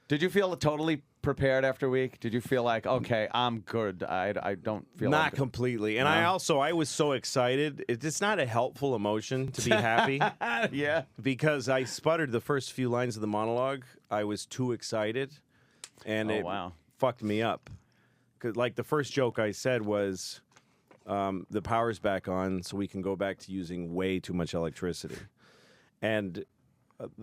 Did you feel totally prepared after a week? Did you feel like, okay, I'm good? I don't feel not completely. And I was so excited. It's not a helpful emotion to be happy. Yeah. Because I sputtered the first few lines of the monologue. I was too excited, and it fucked me up. 'Cause, like, the first joke I said was, the power's back on, so we can go back to using way too much electricity. And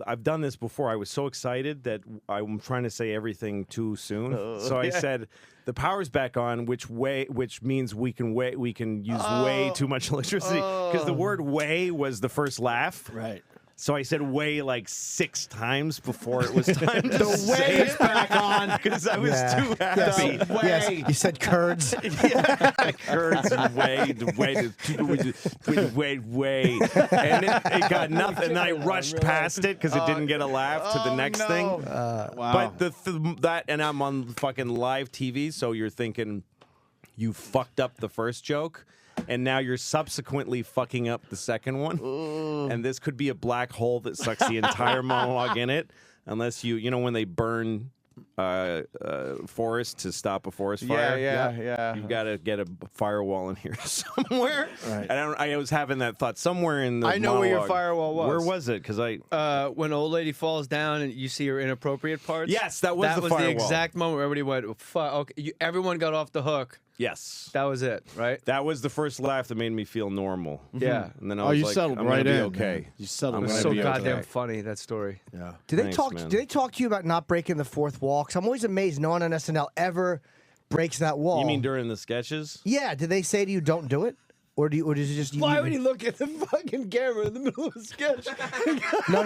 I've done this before. I was so excited that I'm trying to say everything too soon. So I said, "The power's back on," which means we can use way too much electricity, because the word "way" was the first laugh. Right. So I said "way" like 6 times before it was time to The way is back on because I was too happy. Yes, you said curds. Curds, way. And it got nothing. And I rushed past it because it didn't get a laugh to the next thing. Wow. But and I'm on fucking live TV, so you're thinking you fucked up the first joke. And now you're subsequently fucking up the second one. And this could be a black hole that sucks the entire monologue in it. Unless you know, when they burn forest to stop a forest fire. Yeah. You've got to get a firewall in here somewhere. Right. I was having that thought somewhere in the I know monologue. where your firewall was. Where was it? Because when an old lady falls down and you see her inappropriate parts. Yes, that was the the firewall. exact moment where everybody went, fuck. Okay, everyone got off the hook. Yes. That was it, right? That was the first laugh that made me feel normal. Yeah. And then I was you like, settled I'm right gonna be in. okay. Man. You settled I'm It was gonna so be goddamn okay. funny, that story. Yeah. Did they Thanks, talk? man. Did they talk to you about not breaking the fourth wall? Because I'm always amazed no one on SNL ever breaks that wall. You mean during the sketches? Yeah. Did they say to you, "Don't do it"? Or does it just? Why would he look at the fucking camera in the middle of a sketch? No.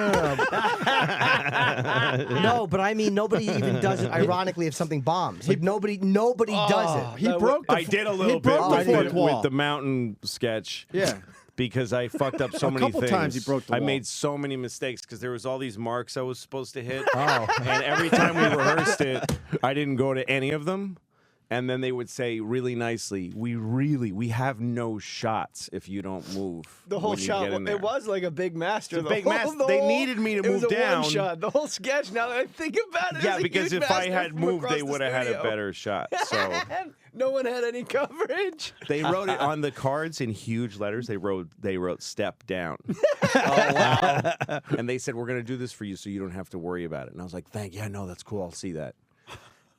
No, but I mean, nobody even does it. Ironically, if something bombs, like nobody does it. He broke. I did a little bit broke the fourth wall. with the mountain sketch. Yeah. Because I fucked up so many couple things. times he broke the I wall. made so many mistakes because there was all these marks I was supposed to hit. And every time we rehearsed it, I didn't go to any of them. And then they would say really nicely, we have no shots if you don't move. The whole when you shot, get in there." it was like a big master. It's a big master. They needed me to it move was a down. One shot. The whole sketch. Now that I think about it, Yeah, it was a because huge if I master had from moved, across they the would have had a studio. better shot. So No one had any coverage. they wrote it on the cards in huge letters. They wrote "step down." Oh, wow. And they said, "We're going to do this for you so you don't have to worry about it." And I was like, no, that's cool. I'll see that.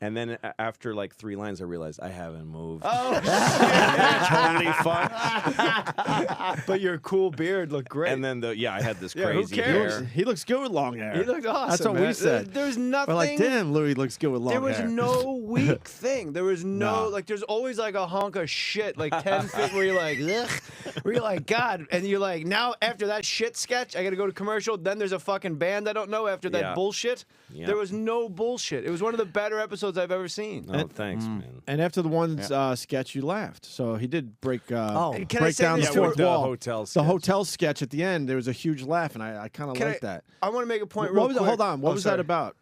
And then after like 3 lines, I realized I haven't moved. Oh, Totally fucked. but your cool beard looked great. And then I had this Yeah, who crazy cares? hair. He looks good with long hair. he looked awesome. That's what we man. said. There's nothing. We're like, damn, Louie looks good with long There was hair. no weak thing. There was No. like, there's always like a hunk of shit, like 10 feet where you're like, ugh, where you're like, God. And you're like, now after that shit sketch, I got to go to commercial. Then there's a fucking band I don't know after that Yeah. bullshit. Yeah. There was no bullshit. It was one of the better episodes I've ever seen. Oh, thanks, man. And after the one sketch, you laughed. So he did break Can I break say down the this Yeah, fourth with the wall. hotel The sketch. hotel sketch at the end, there was a huge laugh, and I kind of Can liked that. I want to make a point What real was it? quick. Hold on. What Oh, was sorry. that about?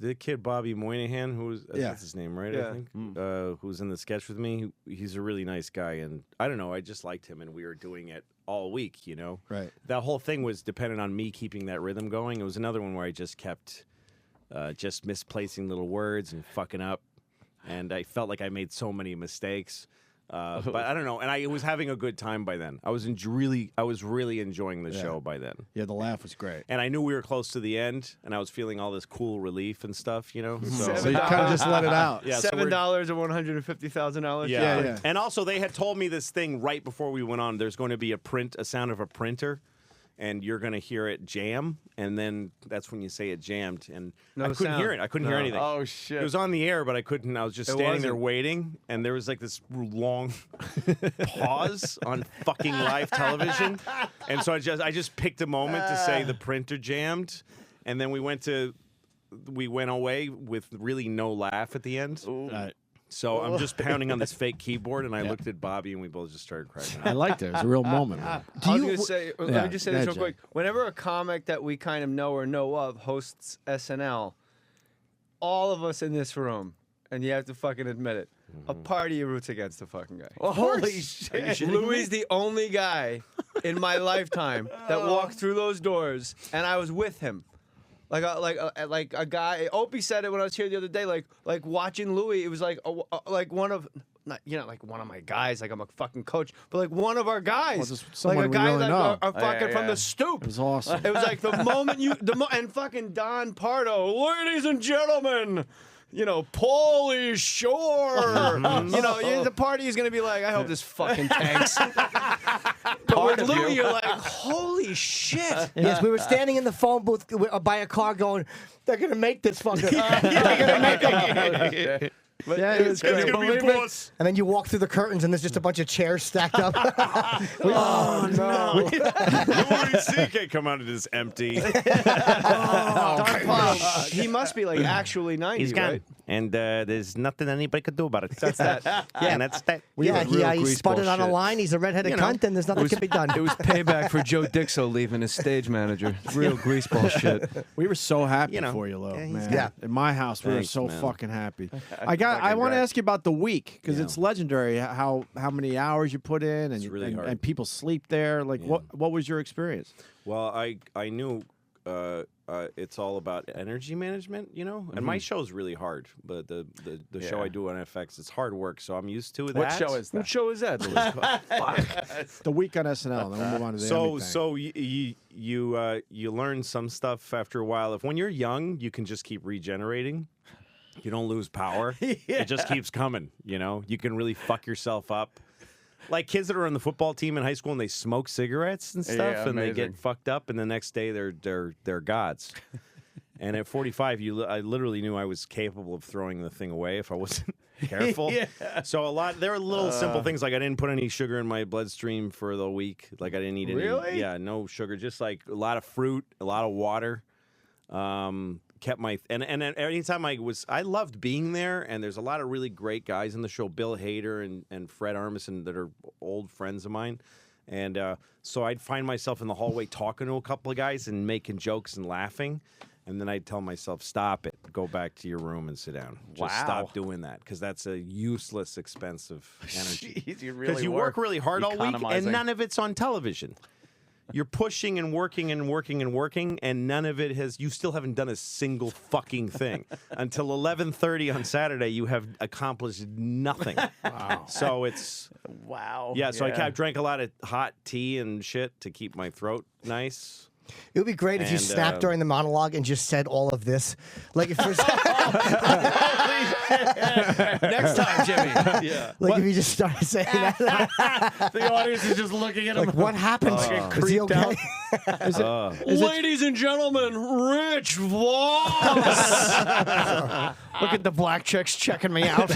The kid Bobby Moynihan, that's his name, right? Yeah. I think, who's in the sketch with me. He's a really nice guy, and I don't know. I just liked him, and we were doing it all week. You know, Right. That whole thing was dependent on me keeping that rhythm going. It was another one where I just kept just misplacing little words and fucking up, and I felt like I made so many mistakes. But I don't know, and I was having a good time by then. I was really enjoying the show by then. Yeah, the laugh was great. And I knew we were close to the end, and I was feeling all this cool relief and stuff, you know. So you kind of just let it out. Yeah, so we're- $7 or $150,000. Yeah. Yeah. And also, they had told me this thing right before we went on. There's going to be a sound of a printer, and you're going to hear it jam, and then that's when you say it jammed. And No I couldn't sound. hear it. I couldn't hear anything. Oh, shit. It was on the air, but I couldn't. I was just standing there wasn't. waiting, and there was like this long pause on fucking live television. And so I just picked a moment to say the printer jammed, and then we went away with really no laugh at the end. Right. So I'm just pounding on this fake keyboard, and I looked at Bobby, and we both just started cracking I up. liked it. It was a real moment. Man. I was going to say, let Yeah, me just say go this ahead, real quick. Jay. Whenever a comic that we kind of know or know of hosts SNL, all of us in this room, and you have to fucking admit it, a part of you roots against the fucking guy. Holy shit. Louie's the only guy in my lifetime that walked through those doors, and I was with him. Like a guy. Opie said it when I was here the other day. Like watching Louie, it was like one of. Not, like one of my guys, like I'm a fucking coach, but like one of our guys, just someone like a we guy really like know. a fucking from the stoop. It was awesome. It was like the moment and fucking Don Pardo, ladies and gentlemen, Paulie Shore. The party is gonna be like, I hope this fucking tanks. But with Louie, you're like, holy shit. Yes, we were standing in the phone booth by a car going, they're gonna make this fucker. They're gonna make it. But Yeah, it was it's great. gonna be a boss. And then you walk through the curtains and there's just a bunch of chairs stacked up. Oh no! Louis C.K. come out of this empty. Don Pardo, he must be like actually 90, He's gone, right? and there's nothing anybody could do about it. That's that. And that's that. Yeah, he grease sputtered on a bullshit. line. He's a redheaded cunt, and there's nothing can be done. It was payback for Joe Dixo leaving as stage manager. Real greaseball shit. We were so happy You know, for you, Lo, yeah, he's man. got- In my house, we were Thanks, so man. fucking happy. I want to ask you about the week because Yeah. it's legendary how many hours you put in and really hard. and people sleep there. Like what was your experience? Well, I knew it's all about energy management, and my show's really hard. But the show I do on FX, it's hard work, so I'm used to that. What show is that? What show is that? The week on SNL. Then we'll move on to the Emmy thing. So you learn some stuff after a while. When you're young, you can just keep regenerating. You don't lose power. It just keeps coming. You can really fuck yourself up. Like kids that are on the football team in high school and they smoke cigarettes and stuff, Yeah, and they amazing. get fucked up, and the next day they're gods. And at 45, I literally knew I was capable of throwing the thing away if I wasn't careful. So there are little simple things like I didn't put any sugar in my bloodstream for the week. Like I didn't eat any. Really? Yeah, no sugar. Just like a lot of fruit, a lot of water. Kept my and anytime I loved being there, and there's a lot of really great guys in the show, Bill Hader and Fred Armisen, that are old friends of mine, and so I'd find myself in the hallway talking to a couple of guys and making jokes and laughing, and then I'd tell myself, stop it, go back to your room and sit down. Just stop doing that, because that's a useless, expensive energy. Jeez, you Because really you work really hard all week, and economizing. none of it's on television. You're pushing and working and working and working, and none of it you still haven't done a single fucking thing. Until 11:30 on Saturday, you have accomplished nothing. Wow. So it's... Wow. Yeah, so I drank a lot of hot tea and shit to keep my throat nice. It would be great if you And, snapped during the monologue and just said all of this. Like if Next time, Jimmy. Yeah. if you just started saying that. The audience is just looking at him. Like, what happened? Is he okay? Ladies and gentlemen, Rich Voss. Look at the black chicks checking me out.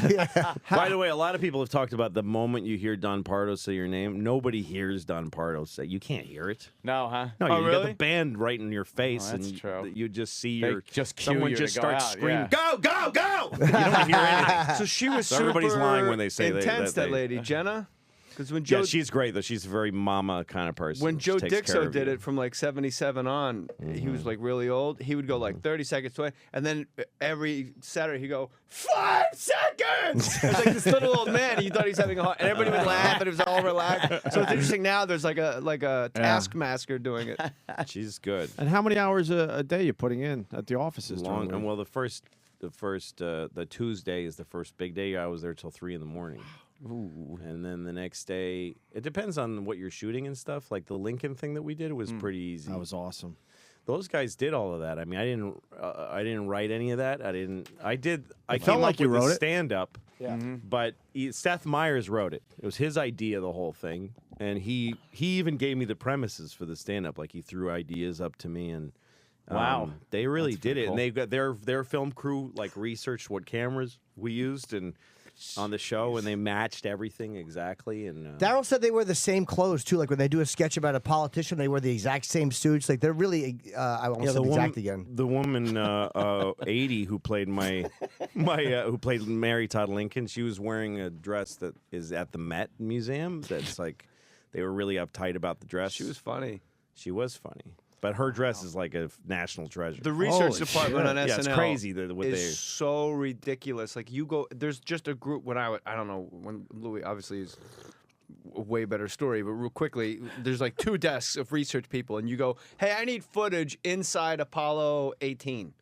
By the way, a lot of people have talked about the moment you hear Don Pardo say your name, nobody hears Don Pardo say. You can't hear it. No, huh? No, you got really? the band right in your face, that's and true. you just see They just cue someone you just to go starts out, screaming, yeah. "Go, go, go!" You don't hear anything. So she was So everybody's super lying when they say intense, that that they- lady, Jenna. Because when Joe Yeah, she's great though. She's a very mama kind of person. when She Joe takes care Dixo of did you. it from like 77 on, he was like really old. He would go like 30 seconds away, and then every Saturday he'd go 5 seconds. It was like this little old man. He thought he was having a heart, and everybody would laugh, and it was all relaxed. So it's interesting now. There's like a taskmaster doing it. She's good. And how many hours a day you putting in at the offices? during Long the and week? well, the Tuesday is the first big day. I was there till 3 in the morning. Ooh. And then the next day, it depends on what you're shooting and stuff. Like the Lincoln thing that we did was pretty easy. That was awesome. Those guys did all of that. I mean, I didn't write any of that. I did. I felt came like up you with wrote the it. stand up. Yeah. But Seth Meyers wrote it. It was his idea, the whole thing, and he even gave me the premises for the stand up. Like he threw ideas up to me, and Wow. they really did it. cool. And they've got their film crew like researched what cameras we used and on the show, and they matched everything exactly. And Daryl said they wear the same clothes too. Like when they do a sketch about a politician, they wear the exact same suits. Like they're really, I almost said exact again. The woman, 80, who played who played Mary Todd Lincoln, she was wearing a dress that is at the Met Museum. That's like, they were really uptight about the dress. She was funny. She was funny. But her dress is like a national treasure. The research Holy department on SNL Yeah, it's crazy what is they... so ridiculous. Like you go, there's just a group when I don't know when Louie obviously is a way better story, but real quickly, there's like 2 desks of research people, and you go, "Hey, I need footage inside Apollo 18."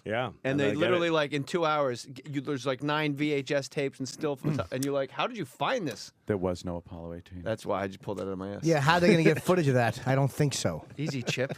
Yeah. And I they get literally, it. like, in 2 hours, there's like 9 VHS tapes and still, and you're like, how did you find this? There was no Apollo 18. That's why I just pulled that out of my ass. Yeah, how are they going to get footage of that? I don't think so. Easy, Chip.